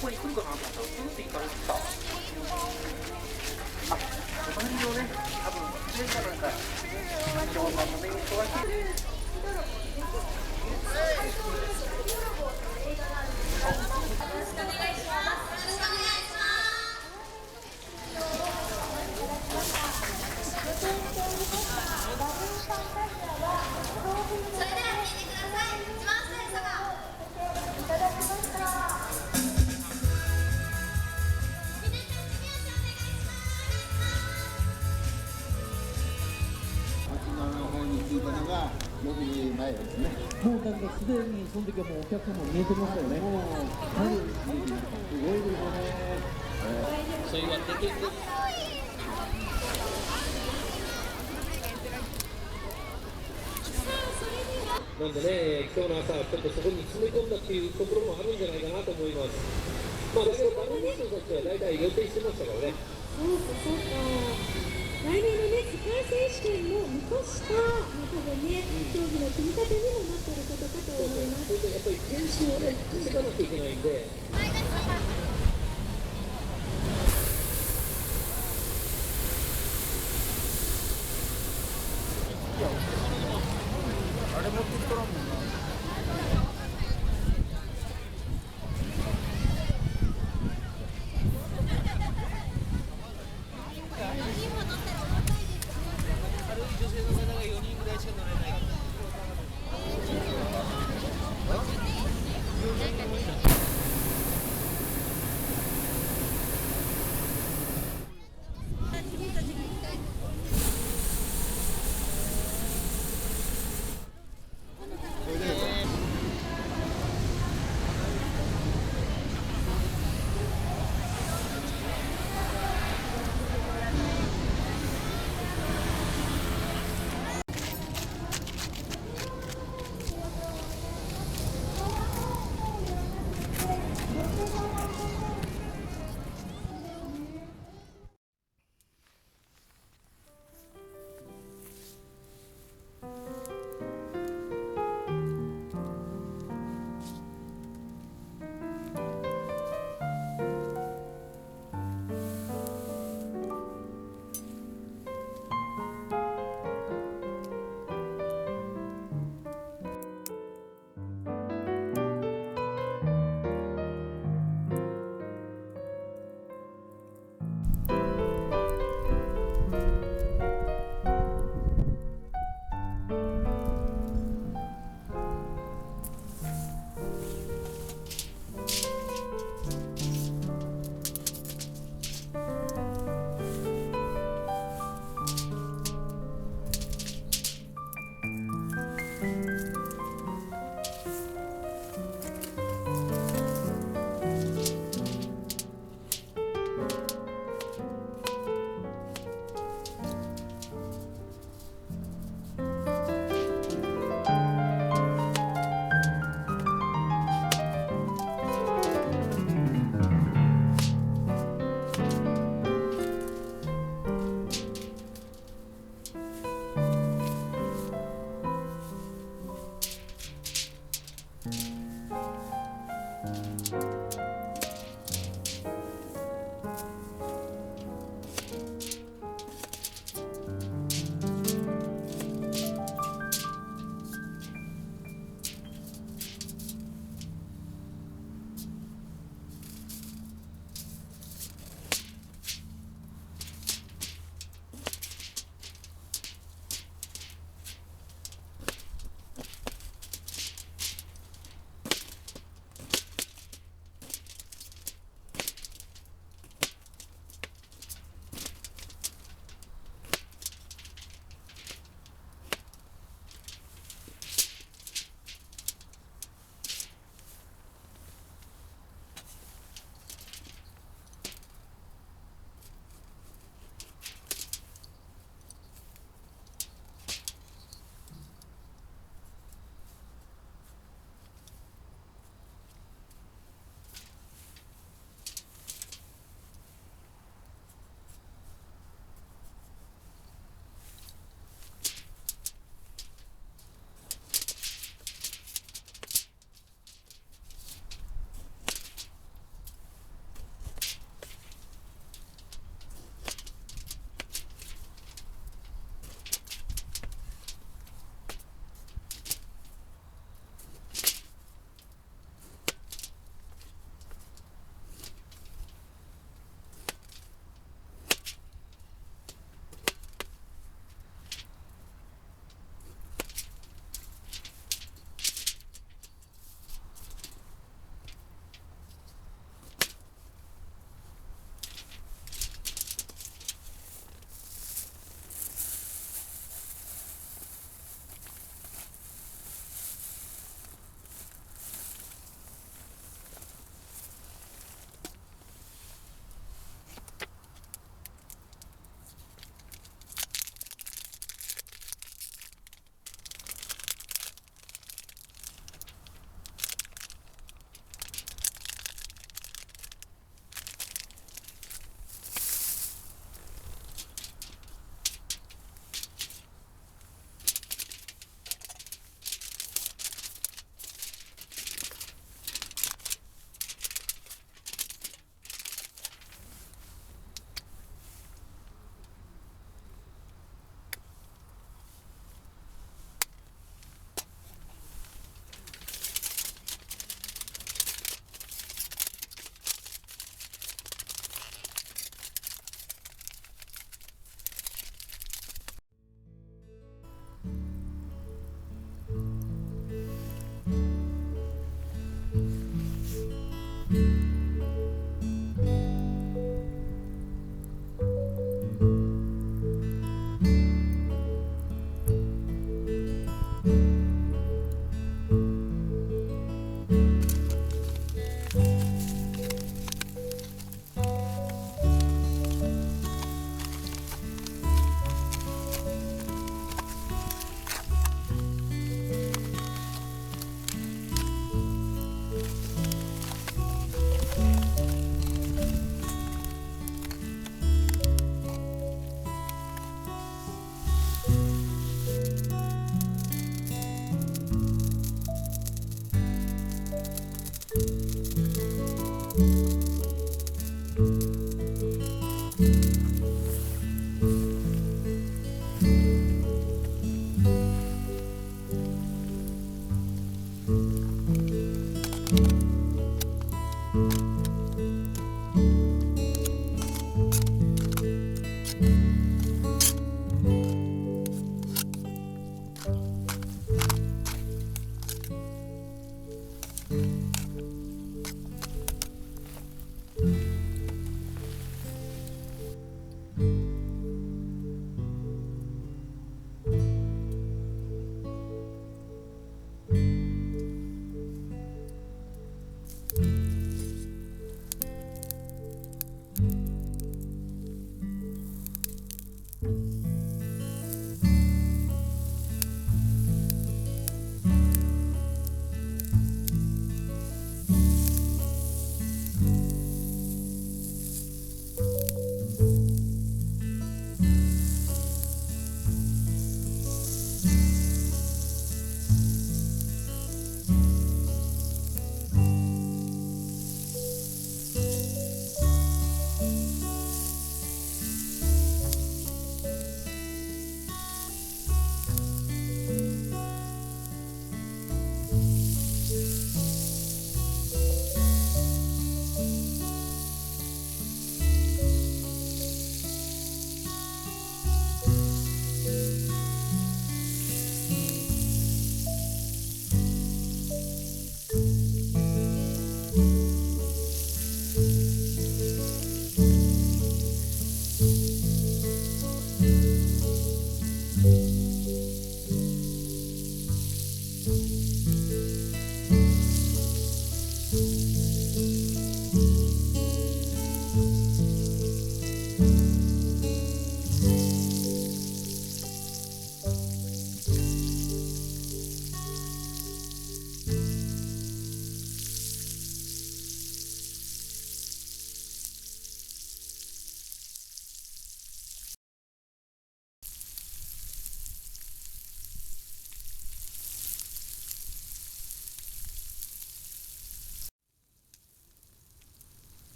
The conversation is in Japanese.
こに来るかなと思ったらスーッて行かれてた。あ、隣のね、多分電車なんか今日のために忙しい。6時前ですね。もうなんかすでにその時はもうお客様見えてましたよね。もうかなりすごいですよね。そういうわけで。なんでね、今日の朝、ちょっとそこに詰め込んだっていうところもあるんじゃないかなと思います。まあ、だけど、バドミントンたちは大体予定してましたからね。そうか、そうか。来年のね、世界選手権も見越した、多分ね、競技の組み立てにもなっていることかと思います。それでやっぱり点数をね、稼がなきゃいけないんで。あれ持ってきとらんもんな。女性の方が4人ぐらいしか乗れない。